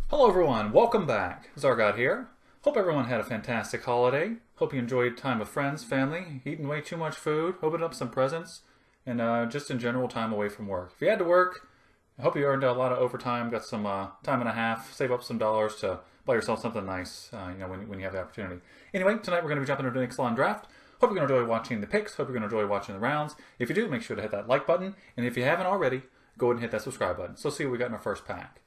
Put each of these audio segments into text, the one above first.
Hello everyone, welcome back. Zargot here. Hope everyone had a fantastic holiday. Hope you enjoyed time with friends, family, eating way too much food, opened up some presents, and just in general time away from work. If you had to work, I hope you earned a lot of overtime, got some time and a half, save up some dollars to buy yourself something nice when you have the opportunity. Anyway, tonight we're going to be jumping into an Ixalan draft. Hope you're going to enjoy watching the picks, hope you're going to enjoy watching the rounds. If you do, make sure to hit that like button, and if you haven't already, go ahead and hit that subscribe button. So let's see what we got in our first pack.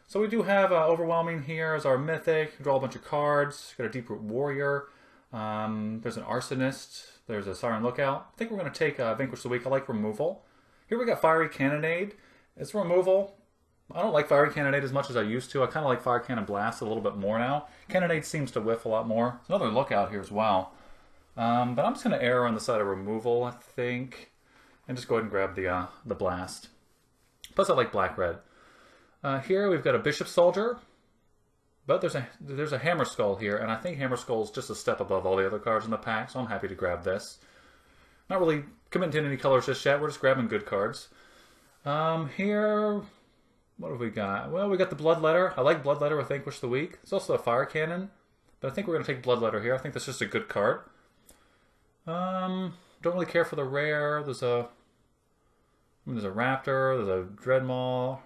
So we do have Overwhelming here as our mythic. Draw a bunch of cards. Got a Deep Root Warrior. There's an Arsonist. There's a Siren Lookout. I think we're going to take Vanquish the Weak. I like Removal. Here we got Fiery Cannonade. It's Removal. I don't like Fiery Cannonade as much as I used to. I kind of like Fire Cannon Blast a little bit more now. Cannonade seems to whiff a lot more. There's another Lookout here as well. But I'm just going to err on the side of Removal, I think. And just go ahead and grab the Blast. Plus I like Black-Red. Here we've got a Bishop Soldier, but there's a Hammer Skull here, and I think Hammer Skull is just a step above all the other cards in the pack, so I'm happy to grab this. Not really committing to any colors just yet, we're just grabbing good cards. Here, what have we got? Well, we got the Bloodletter. I like Bloodletter with Vanquish the Weak. It's also a Fire Cannon, but I think we're going to take Bloodletter here. I think that's just a good card. Don't really care for the rare. There's a Raptor, there's a Dreadmaw.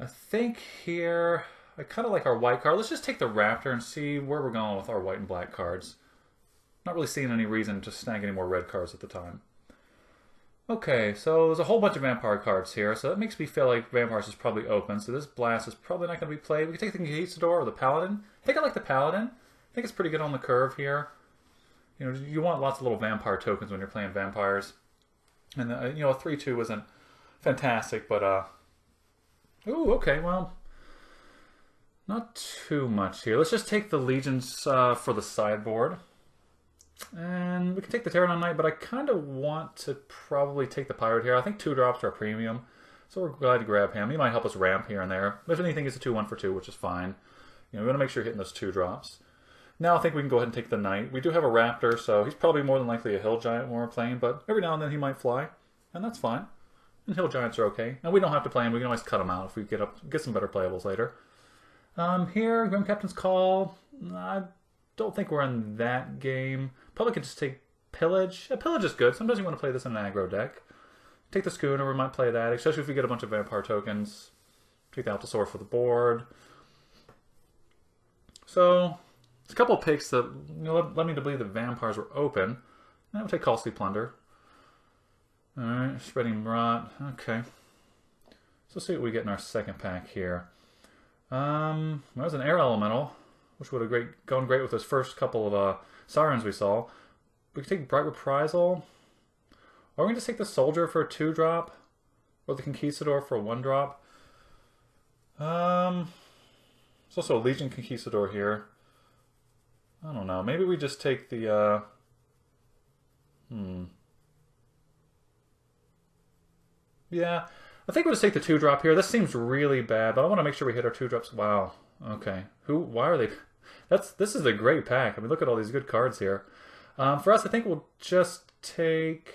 I think here, I kind of like our white card. Let's just take the Raptor and see where we're going with our white and black cards. Not really seeing any reason to snag any more red cards at the time. Okay, so there's a whole bunch of Vampire cards here, so that makes me feel like Vampires is probably open, so this Blast is probably not going to be played. We can take the Conquistador or the Paladin. I think I like the Paladin. I think it's pretty good on the curve here. You know, you want lots of little Vampire tokens when you're playing Vampires. And, a 3-2 isn't fantastic, but, ooh, okay, well, not too much here. Let's just take the Legions for the sideboard. And we can take the Pterodon Knight, but I kind of want to probably take the Pirate here. I think 2 drops are a premium, so we're glad to grab him. He might help us ramp here and there. If anything, it's a 2-1 for 2, which is fine. We want to make sure you're hitting those 2 drops. Now I think we can go ahead and take the Knight. We do have a Raptor, so he's probably more than likely a Hill Giant when we're playing, but every now and then he might fly, and that's fine. And Hill Giants are okay. And we don't have to play them. We can always cut them out if we get some better playables later. Here, Grim Captain's Call. I don't think we're in that game. Probably could just take Pillage. Yeah, Pillage is good. Sometimes you want to play this in an aggro deck. Take the Schooner. We might play that, especially if we get a bunch of Vampire tokens. Take the Altosaur for the board. So, it's a couple of picks that led me to believe that Vampires were open. Now we'll take Costly Plunder. Alright, Spreading Rot. Okay. So let's see what we get in our second pack here. There's an Air Elemental, which would have gone great with those first couple of Sirens we saw. We could take Bright Reprisal. Or we can just take the Soldier for a 2-drop. Or the Conquistador for a 1-drop. There's also a Legion Conquistador here. I don't know. Maybe we just take the... Yeah, I think we'll just take the 2-drop here. This seems really bad, but I want to make sure we hit our 2-drops. Wow. Okay. Why are they... This is a great pack. I mean, look at all these good cards here. For us, I think we'll just take...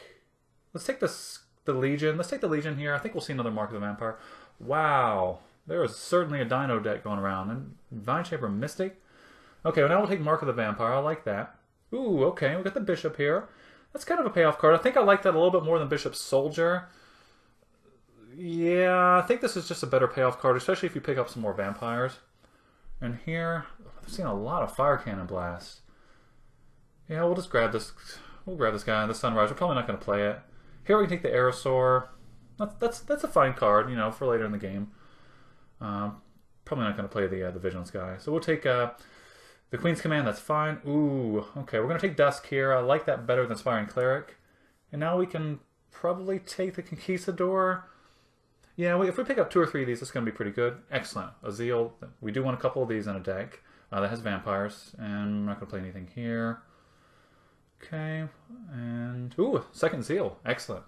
Let's take the Legion. Let's take the Legion here. I think we'll see another Mark of the Vampire. Wow. There is certainly a Dino deck going around. And Vine Shaper Mystic. Okay, well now we'll take Mark of the Vampire. I like that. Ooh, okay. We got the Bishop here. That's kind of a payoff card. I think I like that a little bit more than Bishop Soldier. Yeah, I think this is just a better payoff card, especially if you pick up some more Vampires. And here, I've seen a lot of Fire Cannon Blast. Yeah, we'll just grab this. We'll grab this guy, the Sunrise. We're probably not going to play it. Here we can take the Aerosaur. That's a fine card, for later in the game. Probably not going to play the Vigilance guy. So we'll take the Queen's Command. That's fine. Ooh, okay. We're going to take Dusk here. I like that better than Spiring Cleric. And now we can probably take the Conquistador. Yeah, if we pick up 2 or 3 of these, it's going to be pretty good. Excellent. Azeel. We do want a couple of these in a deck that has Vampires. And I'm not going to play anything here. Okay. And, ooh, second Zeal. Excellent.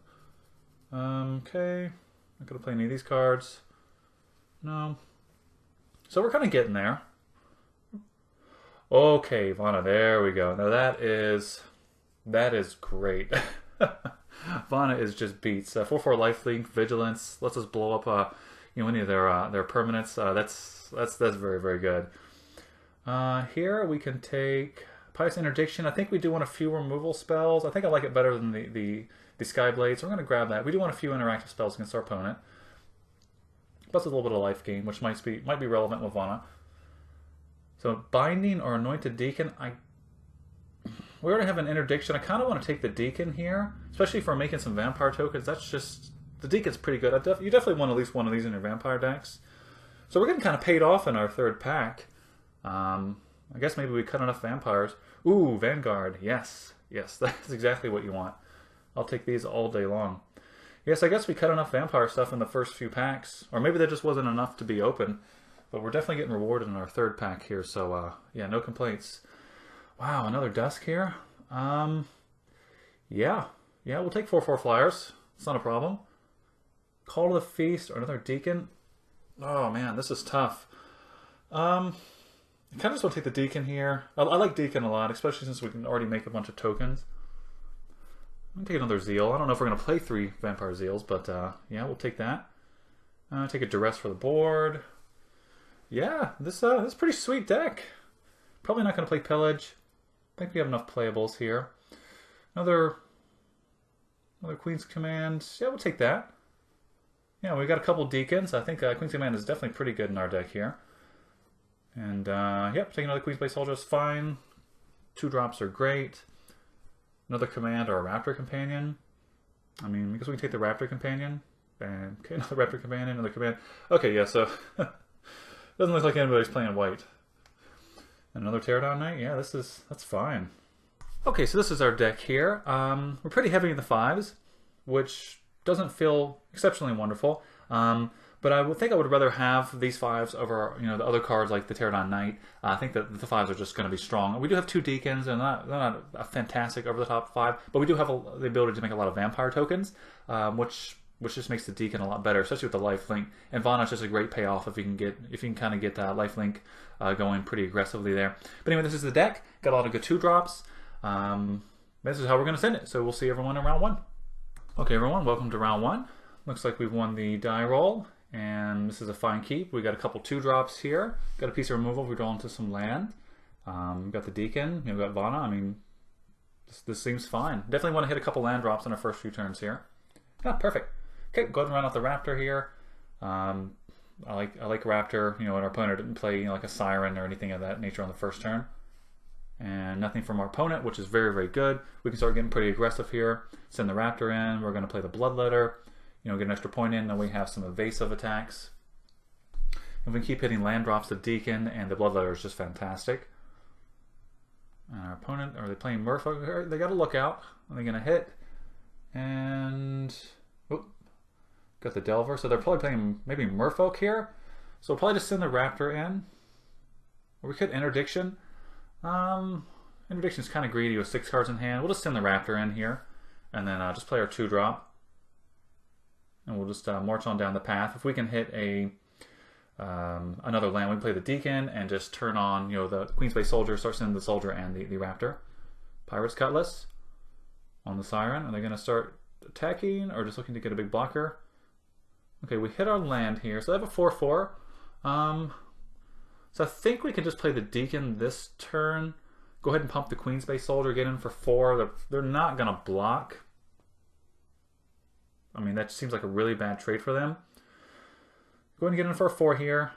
Okay. Not going to play any of these cards. No. So we're kind of getting there. Okay, Vana, there we go. Now that is great. Vana is just beats. 4/4 lifelink, vigilance, lets us blow up any of their permanents. That's very, very good. Here we can take Pious Interdiction. I think we do want a few removal spells. I think I like it better than the Sky Blade, so we're going to grab that. We do want a few interactive spells against our opponent. Plus a little bit of life gain, which might be relevant with Vana. So Binding or Anointed Deacon, we already have an Interdiction. I kind of want to take the Deacon here, especially if we're making some Vampire tokens. That's just, the Deacon's pretty good. You definitely want at least one of these in your Vampire decks. So we're getting kind of paid off in our third pack. I guess maybe we cut enough Vampires. Ooh, Vanguard. Yes, that's exactly what you want. I'll take these all day long. Yes, I guess we cut enough Vampire stuff in the first few packs. Or maybe there just wasn't enough to be open. But we're definitely getting rewarded in our third pack here, so yeah, no complaints. Wow, another Dusk here. Yeah, we'll take 4/4 flyers. It's not a problem. Call to the Feast or another Deacon. Oh man, this is tough. I kind of just want to take the Deacon here. I like Deacon a lot, especially since we can already make a bunch of tokens. I'm going to take another Zeal. I don't know if we're going to play 3 Vampire Zeals, but yeah, we'll take that. Take a Duress for the board. Yeah, this is a pretty sweet deck. Probably not going to play Pillage. I think we have enough playables here. Another Queen's Command. Yeah, we'll take that. Yeah, we got a couple Deacons. I think Queen's Command is definitely pretty good in our deck here. And yep, take another Queen's Blade Soldier is fine. 2 drops are great. Another Command or a Raptor Companion. I mean, because we can take the Raptor Companion. And okay, another Raptor Companion, another Command. Okay, yeah, so doesn't look like anybody's playing white. Another Teardown Knight? Yeah, that's fine. Okay, so this is our deck here. We're pretty heavy in the 5s, which doesn't feel exceptionally wonderful. But I would think I would rather have these 5s over the other cards like the Teardown Knight. I think that the 5s are just going to be strong. We do have 2 Deacons, and they're not a fantastic over the top 5, but we do have the ability to make a lot of Vampire tokens, which just makes the Deacon a lot better, especially with the lifelink. And Vana's just a great payoff if you can kind of get lifelink going pretty aggressively there. But anyway, this is the deck. Got a lot of good 2-drops. This is how we're going to send it. So we'll see everyone in round 1. Okay, everyone, welcome to round 1. Looks like we've won the die roll, and this is a fine keep. We got a couple 2-drops here. Got a piece of removal. We're drawn to some land. Got the Deacon. We've got Vana. I mean, this seems fine. Definitely want to hit a couple land drops in our first few turns here. Yeah, perfect. Okay, go ahead and run out the Raptor here. I like Raptor. And our opponent didn't play like a Siren or anything of that nature on the first turn. And nothing from our opponent, which is very, very good. We can start getting pretty aggressive here. Send the Raptor in. We're going to play the Bloodletter. Get an extra point in. Then we have some evasive attacks. If we keep hitting land drops, the Deacon and the Bloodletter is just fantastic. And our opponent, are they playing Merfolk? They got to look out. Are they going to hit? And got the Delver. So they're probably playing maybe Merfolk here. So we'll probably just send the Raptor in. Or we could Interdiction. Interdiction's kind of greedy with 6 cards in hand. We'll just send the Raptor in here. And then just play our 2-drop. And we'll just march on down the path. If we can hit another land, we can play the Deacon and just turn on the Queen's Blade Soldier, start sending the Soldier and the Raptor. Pirate's Cutlass on the Siren. Are they going to start attacking or just looking to get a big blocker? Okay, we hit our land here. So they have a 4/4. So I think we can just play the Deacon this turn. Go ahead and pump the Queen's Blade Soldier, get in for 4. They're not going to block. I mean, that seems like a really bad trade for them. Go ahead and get in for a 4 here.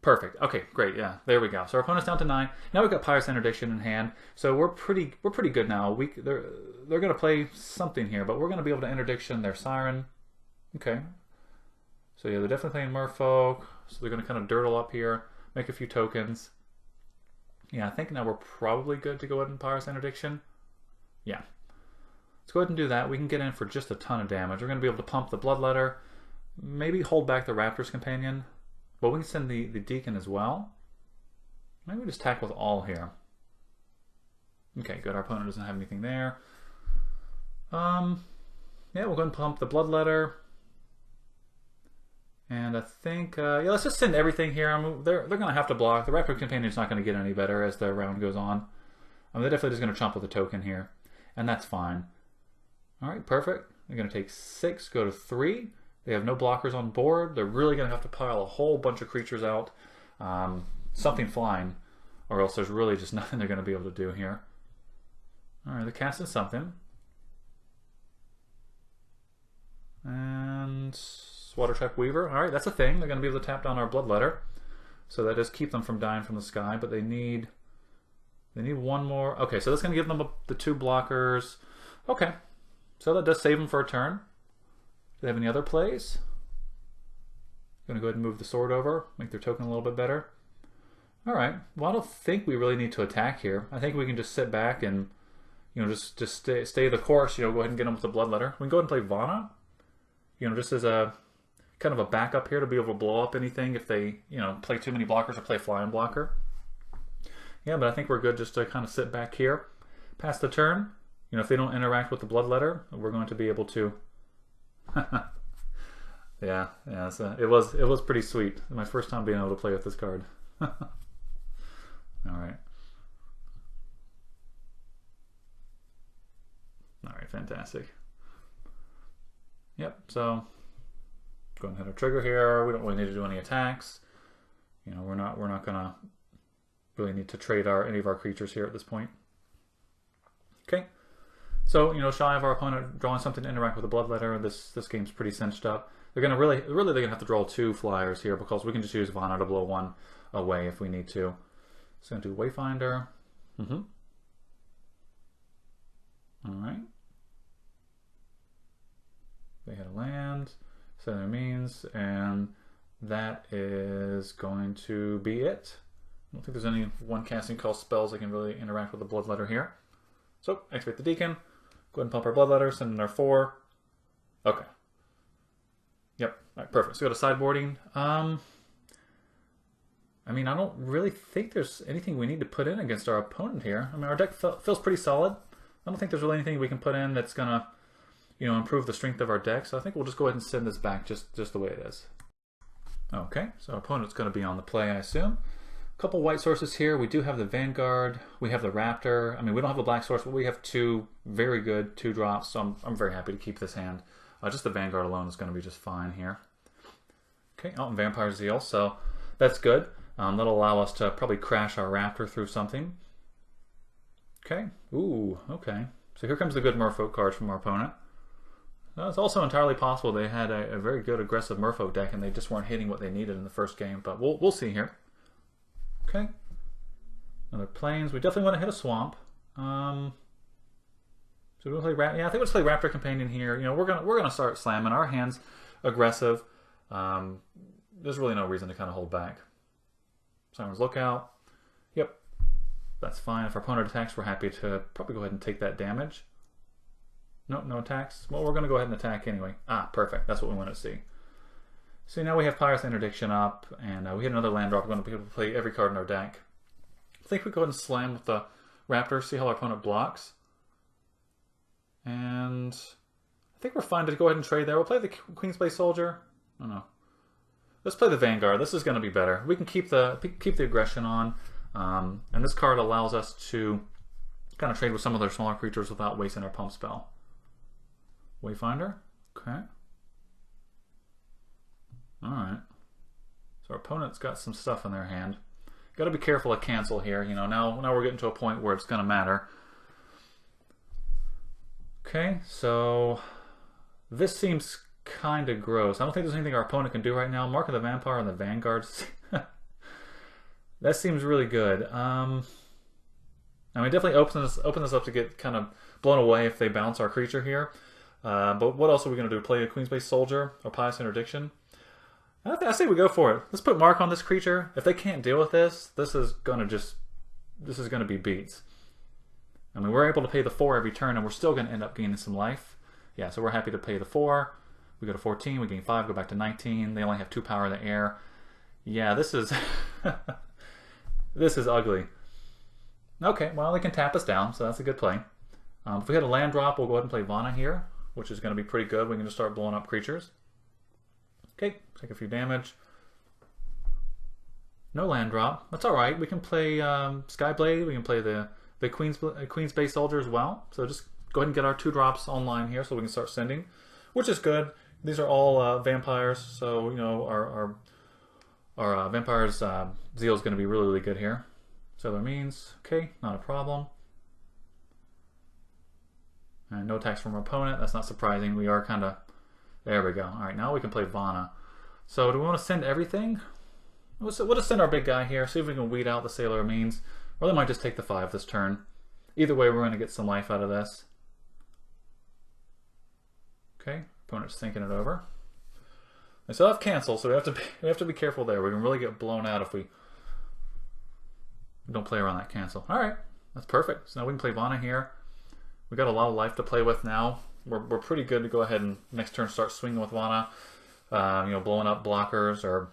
Perfect. Okay, great. Yeah, there we go. So our opponent's down to 9. Now we've got Pious Interdiction in hand. So we're pretty good now. They're going to play something here, but we're going to be able to Interdiction their Siren. Okay. So yeah, they're definitely playing Merfolk. So they're going to kind of dirtle up here, make a few tokens. Yeah, I think now we're probably good to go ahead and Pious Interdiction. Yeah. Let's go ahead and do that. We can get in for just a ton of damage. We're going to be able to pump the Bloodletter, maybe hold back the Raptor's Companion, but we can send the Deacon as well. Maybe we just attack with all here. Okay, good. Our opponent doesn't have anything there. Yeah, we'll go ahead and pump the Bloodletter. And I think, yeah, let's just send everything here. They're going to have to block. The Raptor Companion is not going to get any better as the round goes on. They're definitely just going to chomp with a token here. and that's fine. All right, perfect. They're going to take 6, go to 3. They have no blockers on board. They're really going to have to pile a whole bunch of creatures out. Something flying, or else there's really just nothing they're going to be able to do here. All right, they're casting something. And Water-Trap Weaver. All right, that's a thing. They're going to be able to tap down our Bloodletter. So that does keep them from dying from the sky, but they need one more. Okay, so that's going to give them the 2 blockers. Okay, so that does save them for a turn. Do they have any other plays? Going to go ahead and move the sword over, make their token a little bit better. All right, well, I don't think we really need to attack here. I think we can just sit back and, just stay the course. Go ahead and get them with the Bloodletter. We can go ahead and play Vana. Just as a kind of a backup here to be able to blow up anything if they, play too many blockers or play flying blocker. Yeah, but I think we're good just to kind of sit back here, pass the turn. If they don't interact with the Bloodletter, we're going to be able to. yeah. So it was pretty sweet. My first time being able to play with this card. All right. All right, fantastic. Yep. So go ahead and hit our trigger here. We don't really need to do any attacks. We're not gonna really need to trade any of our creatures here at this point. Okay. So, shy of our opponent drawing something to interact with the Bloodletter, this game's pretty cinched up. They're gonna really they're gonna have to draw 2 flyers here because we can just use Vana to blow 1 away if we need to. So I'm gonna do Wayfinder. Alright. They had a land, so their means, and that is going to be it. I don't think there's any one casting call spells that can really interact with the Bloodletter here. So, activate the Deacon. Go ahead and pump our Bloodletter, send in our 4. Okay. Yep. All right, perfect. So go to sideboarding. I mean, I don't really think there's anything we need to put in against our opponent here. I mean, our deck feels pretty solid. I don't think there's really anything we can put in that's going to, improve the strength of our deck. So I think we'll just go ahead and send this back just the way it is. Okay, so our opponent's going to be on the play, I assume. A couple white sources here. We do have the Vanguard. We have the Raptor. I mean, we don't have a black source, but we have 2 very good 2-drops. So I'm very happy to keep this hand. Just the Vanguard alone is going to be just fine here. Okay, and Vampire Zeal. So that's good. That'll allow us to probably crash our Raptor through something. Okay. Ooh, okay. So here comes the good Merfolk cards from our opponent. Now, it's also entirely possible they had a very good aggressive Merfolk deck and they just weren't hitting what they needed in the first game, but we'll see here. Okay. Another Plains. We definitely want to hit a Swamp. So we'll play I think we'll just play Raptor Companion here. We're gonna start slamming. Our hand's aggressive. There's really no reason to kind of hold back. Siren's Lookout. Yep. That's fine. If our opponent attacks, we're happy to probably go ahead and take that damage. Nope, no attacks. Well, we're going to go ahead and attack anyway. Ah, perfect. That's what we want to see. So now we have Pyrus Interdiction up, and we hit another land drop. We're going to be able to play every card in our deck. I think we go ahead and slam with the Raptor, see how our opponent blocks. And I think we're fine to go ahead and trade there. We'll play the Queensblade Soldier. Oh no. Let's play the Vanguard. This is going to be better. We can keep the aggression on, and this card allows us to kind of trade with some of their smaller creatures without wasting our pump spell. Wayfinder. Okay. Alright. So our opponent's got some stuff in their hand. Got to be careful of cancel here. Now we're getting to a point where it's going to matter. Okay, so this seems kind of gross. I don't think there's anything our opponent can do right now. Mark of the Vampire and the Vanguard. That seems really good. I mean, definitely open this up to get kind of blown away if they bounce our creature here. But what else are we going to do? Play a Queensblade Soldier or Pious Interdiction? I say we go for it. Let's put Mark on this creature. If they can't deal with this, this is going to be beats. I mean, we're able to pay the 4 every turn, and we're still going to end up gaining some life. Yeah, so we're happy to pay the 4. We go to 14, we gain 5, go back to 19. They only have 2 power in the air. Yeah, this is this is ugly. Okay, well, they can tap us down, so that's a good play. If we had a land drop, we'll go ahead and play Vana here, which is going to be pretty good. We can just start blowing up creatures. Okay, take a few damage. No land drop. That's all right. We can play Skyblade. We can play the Queensblade Soldier as well. So just go ahead and get our 2 drops online here so we can start sending, which is good. These are all vampires, so you know our vampires zeal is going to be really, really good here. Sailor means, okay, not a problem. And no attacks from our opponent. That's not surprising. We are kind of... There we go. All right, now we can play Vana. So do we want to send everything? We'll just send our big guy here, see if we can weed out the Sailor means. Or they might just take the 5 this turn. Either way, we're going to get some life out of this. Okay, opponent's thinking it over. They still have cancel, so we have to be careful there. We can really get blown out if we don't play around that cancel. All right, that's perfect. So now we can play Vana here. We got a lot of life to play with now. We're pretty good to go ahead and next turn start swinging with Vana. You know, blowing up blockers, or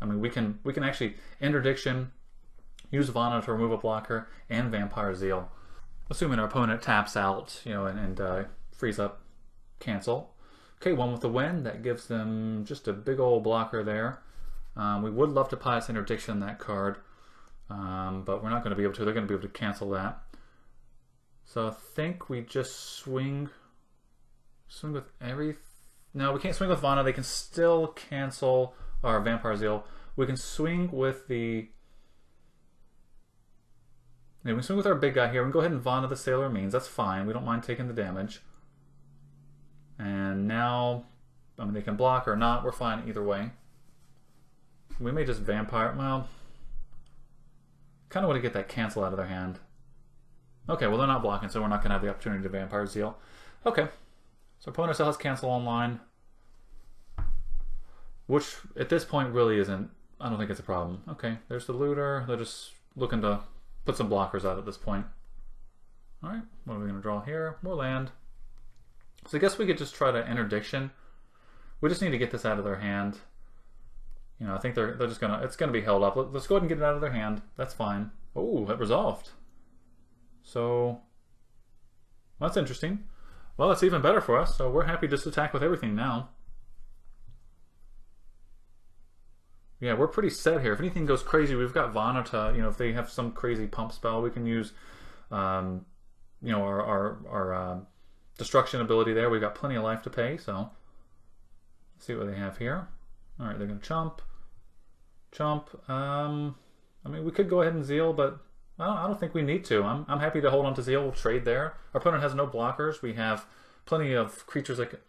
I mean, we can actually interdiction, use Vana to remove a blocker, and Vampire Zeal, assuming our opponent taps out, you know, and frees up cancel. Okay, 1 with the win. That gives them just a big old blocker there. We would love to Pious Interdiction that card, but we're not going to be able to. They're going to be able to cancel that. So I think we just swing with everything. No, we can't swing with Vana. They can still cancel our Vampire Zeal. We can swing with the... Yeah, we can swing with our big guy here. We can go ahead and Vana the Sailor means. That's fine. We don't mind taking the damage. And now, I mean, they can block or not. We're fine either way. We may just Vampire... Well, kind of want to get that cancel out of their hand. Okay, well, they're not blocking, so we're not going to have the opportunity to Vampire Zeal. Okay. So opponent still has cancel online, which at this point really isn't, I don't think it's a problem. Okay, there's the looter. They're just looking to put some blockers out at this point. All right, what are we going to draw here? More land. So I guess we could just try to interdiction. We just need to get this out of their hand. You know, I think they're just gonna, it's gonna be held up. Let's go ahead and get it out of their hand. That's fine. Oh, it resolved. So that's interesting. Well, that's even better for us, so we're happy to just attack with everything now. Yeah, we're pretty set here. If anything goes crazy, we've got Vana to, you know, if they have some crazy pump spell, we can use, you know, our destruction ability there. We've got plenty of life to pay, so let's see what they have here. All right, they're going to chump. I mean, we could go ahead and Zeal, but I don't think we need to. I'm happy to hold on to Zeal. We'll trade there. Our opponent has no blockers. We have plenty of creatures like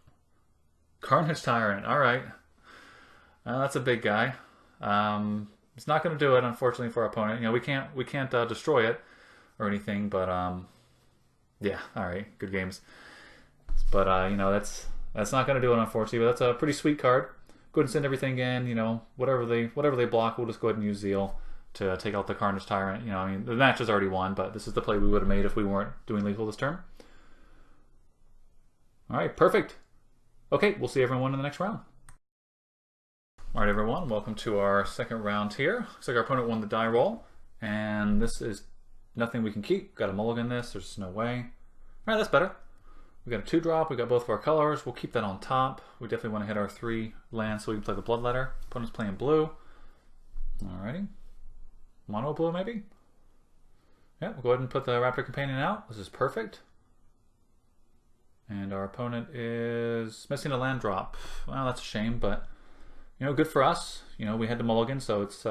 Carnage Tyrant. All right. That's a big guy. It's not going to do it, unfortunately, for our opponent. You know, we can't destroy it or anything, but yeah, all right, good games. But you know, that's not going to do it, unfortunately. But that's a pretty sweet card. Go ahead and send everything in. You know, whatever they block, we'll just go ahead and use Zeal to take out the Carnage Tyrant. You know, I mean, the match is already won, but this is the play we would have made if we weren't doing lethal this turn. All right, perfect. Okay, we'll see everyone in the next round. All right, everyone, welcome to our second round here. Looks like our opponent won the die roll, and this is nothing we can keep. Got to mulligan this. There's no way. All right, that's better. We got a 2-drop. We got both of our colors. We'll keep that on top. We definitely want to hit our 3 lands so we can play the Bloodletter. Opponent's playing blue. Alrighty. Mono blue, maybe? Yeah, we'll go ahead and put the Raptor Companion out. This is perfect. And our opponent is missing a land drop. Well, that's a shame, but you know, good for us. You know, we had to mulligan, so it's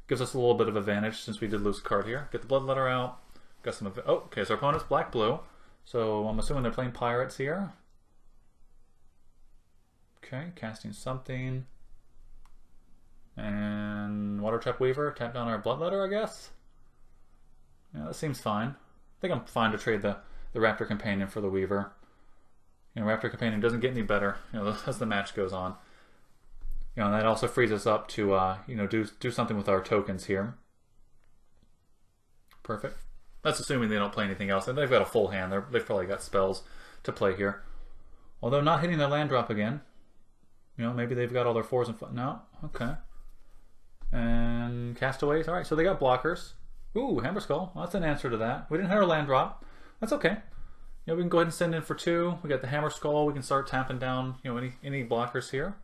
gives us a little bit of advantage since we did lose a card here. Get the Bloodletter out. Got some. Oh, okay. So our opponent's black-blue. So I'm assuming they're playing pirates here. Okay, casting something. And Water Trap Weaver, tap down our Bloodletter, I guess. Yeah, that seems fine. I think I'm fine to trade the Raptor Companion for the Weaver. You know, Raptor Companion doesn't get any better, you know, as the match goes on. You know, and that also frees us up to, you know, do something with our tokens here. Perfect. That's assuming they don't play anything else. And they've got a full hand. They've probably got spells to play here. Although not hitting their land drop again. You know, maybe they've got all their 4s and 5. No? Okay. And Castaways. All right, so they got blockers. Ooh, Hammer Skull. Well, that's an answer to that. We didn't hit our land drop. That's okay. You know, we can go ahead and send in for 2. We got the Hammer Skull. We can start tapping down, you know, any blockers here.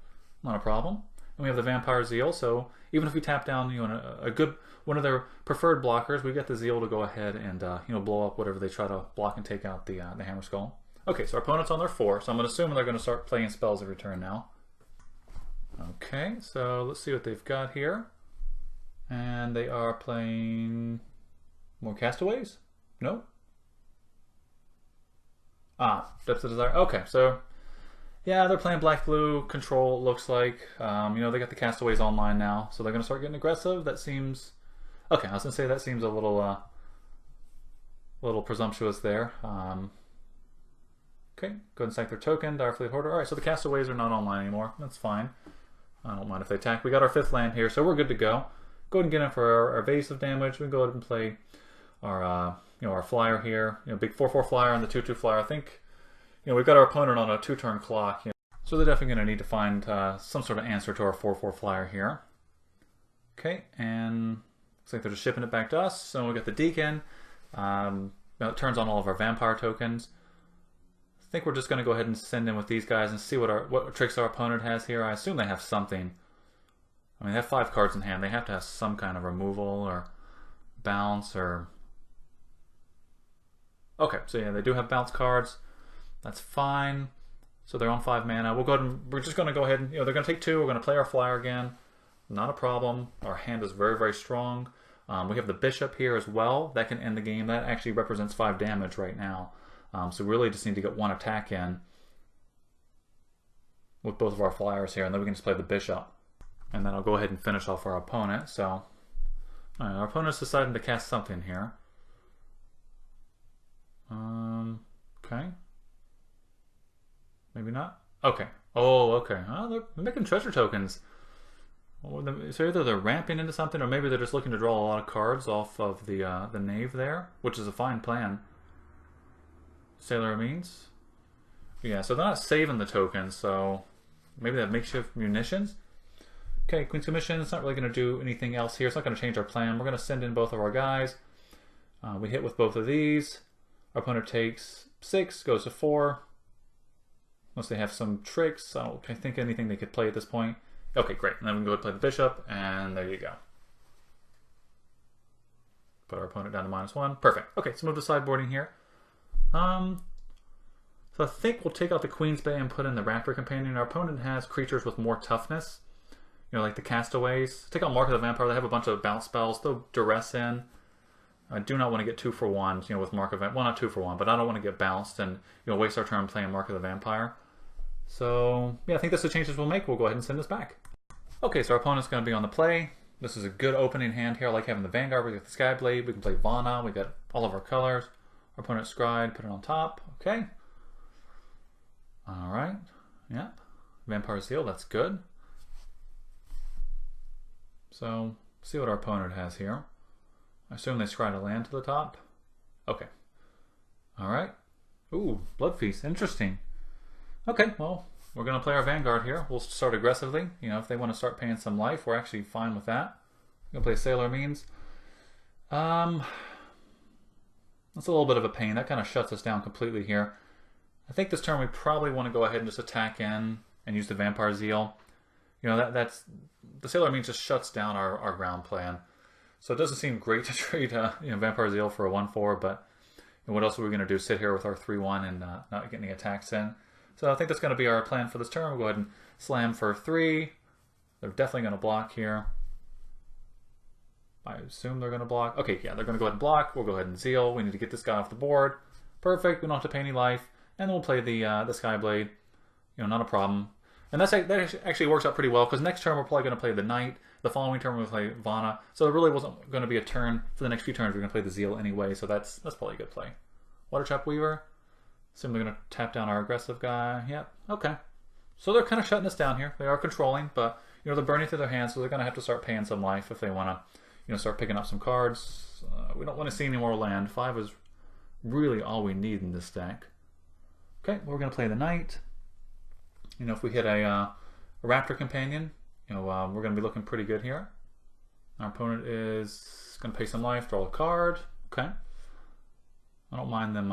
Not a problem. we have the Vampire Zeal, so even if we tap down, you know, a good one of their preferred blockers, we get the Zeal to go ahead and you know, blow up whatever they try to block and take out the Hammer Skull. Okay, so our opponent's on their 4, so I'm going to assume they're going to start playing spells every turn now. Okay, so let's see what they've got here. And they are playing more Castaways? No? Ah, Depths of Desire. Okay, so yeah, they're playing black-blue control, looks like. You know, they got the Castaways online now, so they're going to start getting aggressive. That seems... Okay, I was going to say that seems a little presumptuous there. Okay, go ahead and sack their token, Direfleet Hoarder. Alright, so the Castaways are not online anymore. That's fine. I don't mind if they attack. We got our 5th land here, so we're good to go. Go ahead and get in for our evasive damage. We can go ahead and play our you know, our flyer here. You know, big 4/4 flyer and the 2/2 flyer. I think, you know, we've got our opponent on a 2-turn clock. You know, so they're definitely going to need to find some sort of answer to our 4/4 flyer here. Okay, and looks like they're just shipping it back to us. So we got the Deacon. It turns on all of our vampire tokens. I think we're just going to go ahead and send in with these guys and see what tricks our opponent has here. I assume they have something. I mean, they have 5 cards in hand. They have to have some kind of removal or bounce or... Okay, so yeah, they do have bounce cards. That's fine. So they're on 5 mana. We'll go ahead and we're just going to go ahead and, you know, they're going to take 2. We're going to play our flyer again. Not a problem. Our hand is very, very strong. We have the Bishop here as well. That can end the game. That actually represents 5 damage right now. So we really just need to get 1 attack in with both of our flyers here, and then we can just play the Bishop. And then I'll go ahead and finish off our opponent. So our opponent's deciding to cast something here. Okay. Maybe not. Okay. Oh, okay. Oh, they're making treasure tokens. So either they're ramping into something, or maybe they're just looking to draw a lot of cards off of the Knave there, which is a fine plan. Sailor Amines. Yeah, so they're not saving the tokens, so maybe they have makeshift munitions. Okay, Queen's Commission. It's not really going to do anything else here. It's not going to change our plan. We're going to send in both of our guys. We hit with both of these. Our opponent takes 6, goes to 4. Unless they have some tricks. I don't think anything they could play at this point. Okay, great. And then we can go ahead and play the Bishop, and there you go. Put our opponent down to -1. Perfect. Okay, so move to sideboarding here. So I think we'll take out the Queen's Bay and put in the Raptor Companion. Our opponent has creatures with more toughness. You know, like the Castaways. Take out Mark of the Vampire. They have a bunch of bounce spells. Throw Duress in. I do not want to get 2 for 1, you know, with Mark of Vampire. Well, not 2 for 1, but I don't want to get bounced and, you know, waste our turn playing Mark of the Vampire. So, yeah, I think that's the changes we'll make. We'll go ahead and send this back. Okay, so our opponent's going to be on the play. This is a good opening hand here. I like having the Vanguard. We got the Skyblade. We can play Vana. We got all of our colors. Our opponent Scryed. Put it on top. Okay. All right. Yep. Vampire Seal. That's good. So, see what our opponent has here. I assume they scryed a land to the top. Okay. Alright. Ooh, Blood Feast. Interesting. Okay, well, we're going to play our Vanguard here. We'll start aggressively. You know, if they want to start paying some life, we're actually fine with that. We're going to play Sailor Means. That's a little bit of a pain. That kind of shuts us down completely here. I think this turn we probably want to go ahead and just attack in and use the Vampire Zeal. You know, that's the Sailor Means just shuts down our ground plan. So it doesn't seem great to trade you know, Vampire Zeal for a 1/4, but you know, what else are we going to do? Sit here with our 3/1 and not get any attacks in. So I think that's going to be our plan for this turn. We'll go ahead and slam for 3. They're definitely going to block here. I assume they're going to block. Okay, yeah, they're going to go ahead and block. We'll go ahead and Zeal. We need to get this guy off the board. Perfect. We don't have to pay any life. And then we'll play the Skyblade. You know, not a problem. And that actually works out pretty well, because next turn we're probably going to play the Knight. The following turn we'll play Vana. So there really wasn't going to be a turn for the next few turns. We're going to play the Zeal anyway, so that's probably a good play. Watertrap Weaver. Assume they're going to tap down our aggressive guy. Yep, okay. So they're kind of shutting us down here. They are controlling, but you know, they're burning through their hands, so they're going to have to start paying some life if they want to, you know, start picking up some cards. We don't want to see any more land. 5 is really all we need in this deck. Okay, well, we're going to play the Knight. You know, if we hit a Raptor Companion, you know, we're going to be looking pretty good here. Our opponent is going to pay some life, draw a card. Okay. I don't mind them,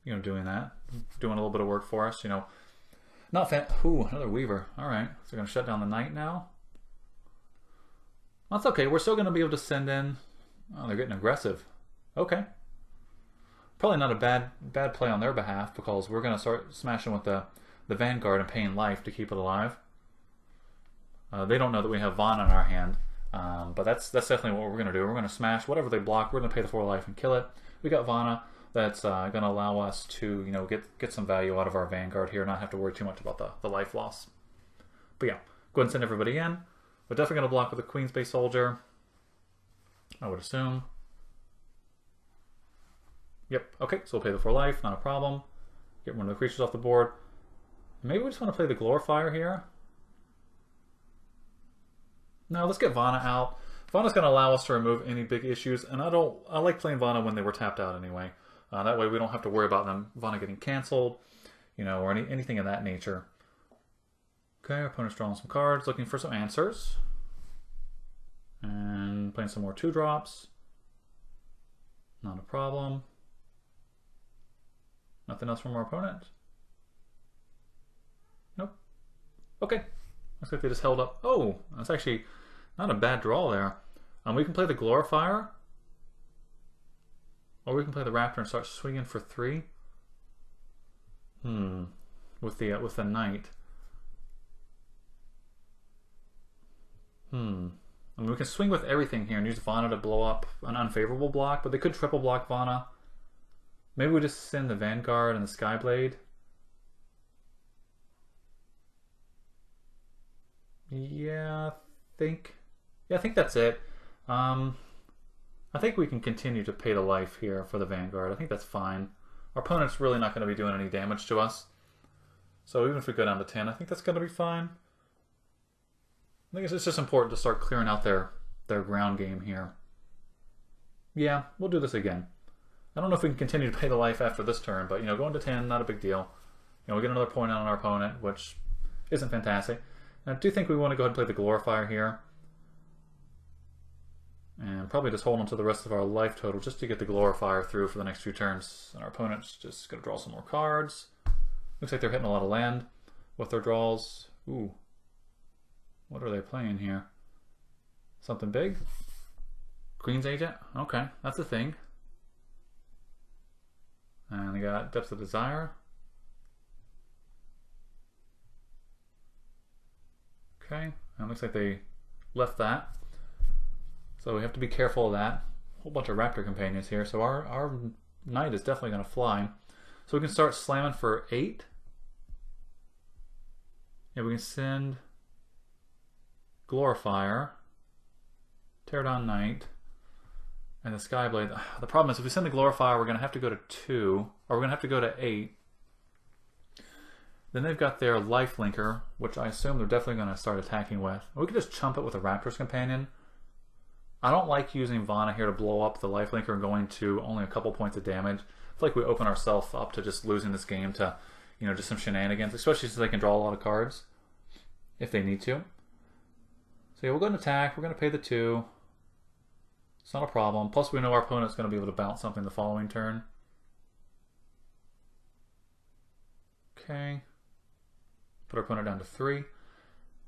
you know, doing that. Doing a little bit of work for us, you know. Not fan. Ooh, another Weaver. All right. So they're going to shut down the Knight now. That's okay. We're still going to be able to send in... Oh, they're getting aggressive. Okay. Probably not a bad play on their behalf, because we're going to start smashing with the Vanguard and paying life to keep it alive. They don't know that we have Vana in our hand, but that's definitely what we're going to do. We're going to smash whatever they block. We're going to pay the 4 life and kill it. We got Vana. That's going to allow us to, you know, get some value out of our Vanguard here, not have to worry too much about the life loss. But yeah, go ahead and send everybody in. We're definitely going to block with a Queen's Base Soldier, I would assume. Yep, okay, so we'll pay the 4 life, not a problem. Get one of the creatures off the board. Maybe we just want to play the Glorifier here. No, let's get Vana out. Vana's going to allow us to remove any big issues, and I like playing Vana when they were tapped out anyway. That way we don't have to worry about them, Vana getting canceled, you know, or anything of that nature. Okay, our opponent's drawing some cards, looking for some answers. And playing some more 2-drops. Not a problem. Nothing else from our opponent? Nope. Okay. Looks like they just held up. Oh, that's actually not a bad draw there. We can play the Glorifier. Or we can play the Raptor and start swinging for 3. With the Knight. I mean, we can swing with everything here and use Vana to blow up an unfavorable block, but they could triple block Vana. Maybe we just send the Vanguard and the Skyblade. Yeah, I think that's it. I think we can continue to pay the life here for the Vanguard. I think that's fine. Our opponent's really not going to be doing any damage to us. So even if we go down to 10, I think that's going to be fine. I think it's just important to start clearing out their ground game here. Yeah, we'll do this again. I don't know if we can continue to pay the life after this turn, but, you know, going to 10, not a big deal. You know, we get another point on our opponent, which isn't fantastic. And I do think we want to go ahead and play the Glorifier here. And probably just hold on to the rest of our life total just to get the Glorifier through for the next few turns. And our opponent's just going to draw some more cards. Looks like they're hitting a lot of land with their draws. Ooh. What are they playing here? Something big? Queen's Agent? Okay, that's a thing. And they got Depths of Desire. Okay, and it looks like they left that. So we have to be careful of that. A whole bunch of Raptor companions here. So our Knight is definitely going to fly. So we can start slamming for 8. Yeah, we can send Glorifier, Tear Down Knight, and the Skyblade. The problem is if we send the Glorifier, we're going to have to go to 2, or we're going to have to go to 8. Then they've got their Life Linker, which I assume they're definitely going to start attacking with. We could just chump it with a Raptor's Companion. I don't like using Vana here to blow up the Life Linker and going to only a couple points of damage. I feel like we open ourselves up to just losing this game to, you know, just some shenanigans, especially since they can draw a lot of cards if they need to. So yeah, we'll go and attack. We're going to pay the 2. It's not a problem. Plus we know our opponent's going to be able to bounce something the following turn. Okay. Put our opponent down to 3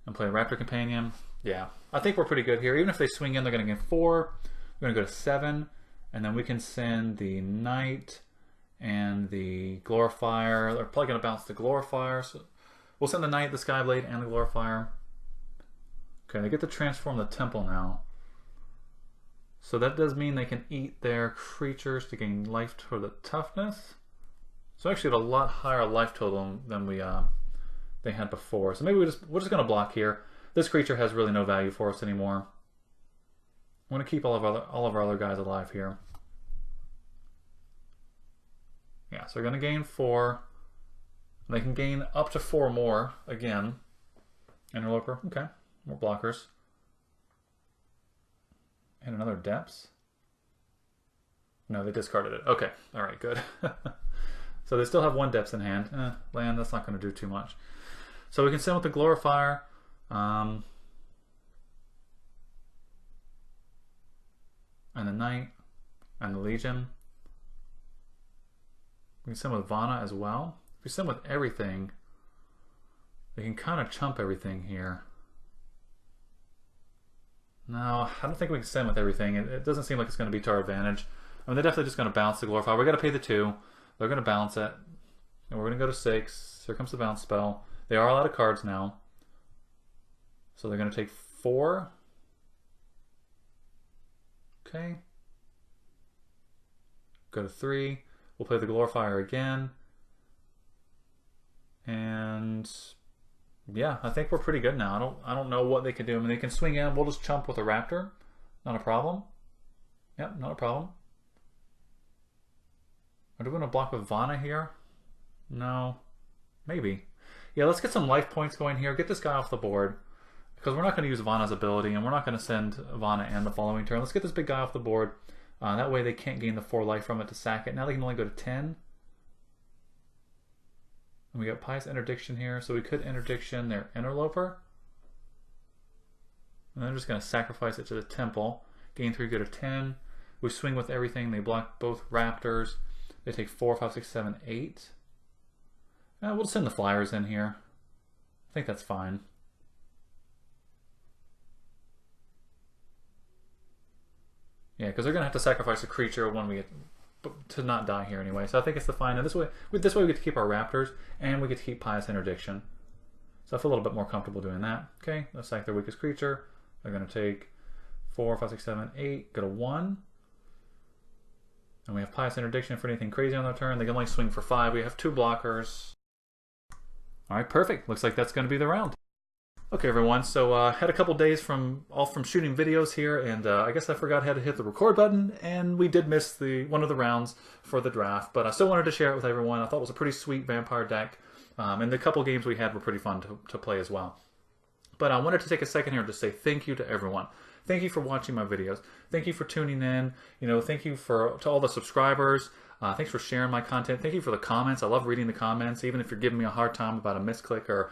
and play a Raptor Companion. Yeah, I think we're pretty good here. Even if they swing in, they're going to get 4. We're going to go to 7, and then we can send the Knight and the Glorifier. They're probably going to bounce the Glorifier, so we'll send the Knight, the Skyblade, and the Glorifier. Okay, they get to transform the Temple now. So that does mean they can eat their creatures to gain life for the toughness. So actually a lot higher life total than they had before. So maybe we're just going to block here. This creature has really no value for us anymore. I'm going to keep all of our other guys alive here. Yeah, so they're going to gain 4. They can gain up to 4 more again. Interloper, okay, more blockers. And another Depths. No, they discarded it. Okay, all right, good. So they still have 1 Depths in hand. Land, that's not going to do too much. So we can send with the Glorifier. And the Knight and the Legion. We can send with Vana as well. If we send with everything, they can kind of chump everything here. No, I don't think we can send with everything. It doesn't seem like it's going to be to our advantage. I mean, they're definitely just going to bounce the Glorify. We got to pay the 2. They're going to bounce it. And we're going to go to 6. Here comes the bounce spell. They are out of cards now. So they're going to take 4. Okay. Go to 3. We'll play the Glorifier again. And yeah, I think we're pretty good now. I don't know what they can do. I mean, they can swing in. We'll just chump with a Raptor. Not a problem. Yep, not a problem. Are we going to block with Vana here? No. Maybe. Yeah, let's get some life points going here. Get this guy off the board. Because we're not going to use Vana's ability, and we're not going to send Vana in the following turn. Let's get this big guy off the board. That way they can't gain the 4 life from it to sack it. Now they can only go to 10. And we got Pious Interdiction here, so we could Interdiction their Interloper. And they're just going to sacrifice it to the Temple. Gain 3, go to 10. We swing with everything. They block both Raptors. They take 4, 5, 6, 7, 8. We'll send the Flyers in here. I think that's fine. Yeah, because they're going to have to sacrifice a creature when we get to not die here anyway. So I think it's the fine. And this way we get to keep our Raptors, and we get to keep Pious Interdiction. So I feel a little bit more comfortable doing that. Okay, let's sack their weakest creature. They're going to take 4, 5, 6, 7, 8, go to 1. And we have Pious Interdiction for anything crazy on their turn. They can only swing for 5. We have 2 blockers. All right, perfect. Looks like that's going to be the round. Okay, everyone. So had a couple days from shooting videos here, and I guess I forgot how to hit the record button, and we did miss one of the rounds for the draft. But I still wanted to share it with everyone. I thought it was a pretty sweet vampire deck, and the couple games we had were pretty fun to play as well. But I wanted to take a second here to say thank you to everyone. Thank you for watching my videos. Thank you for tuning in. You know, thank you to all the subscribers. Thanks for sharing my content. Thank you for the comments. I love reading the comments, even if you're giving me a hard time about a misclick or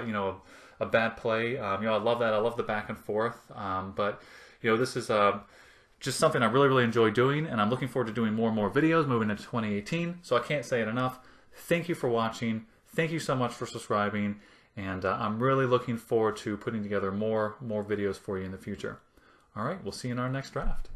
you know, a bad play. You know, I love that. I love the back and forth. But you know, this is just something I really enjoy doing, and I'm looking forward to doing more and more videos moving into 2018. So I can't say it enough. Thank you for watching. Thank you so much for subscribing, and I'm really looking forward to putting together more videos for you in the future. All right, we'll see you in our next draft.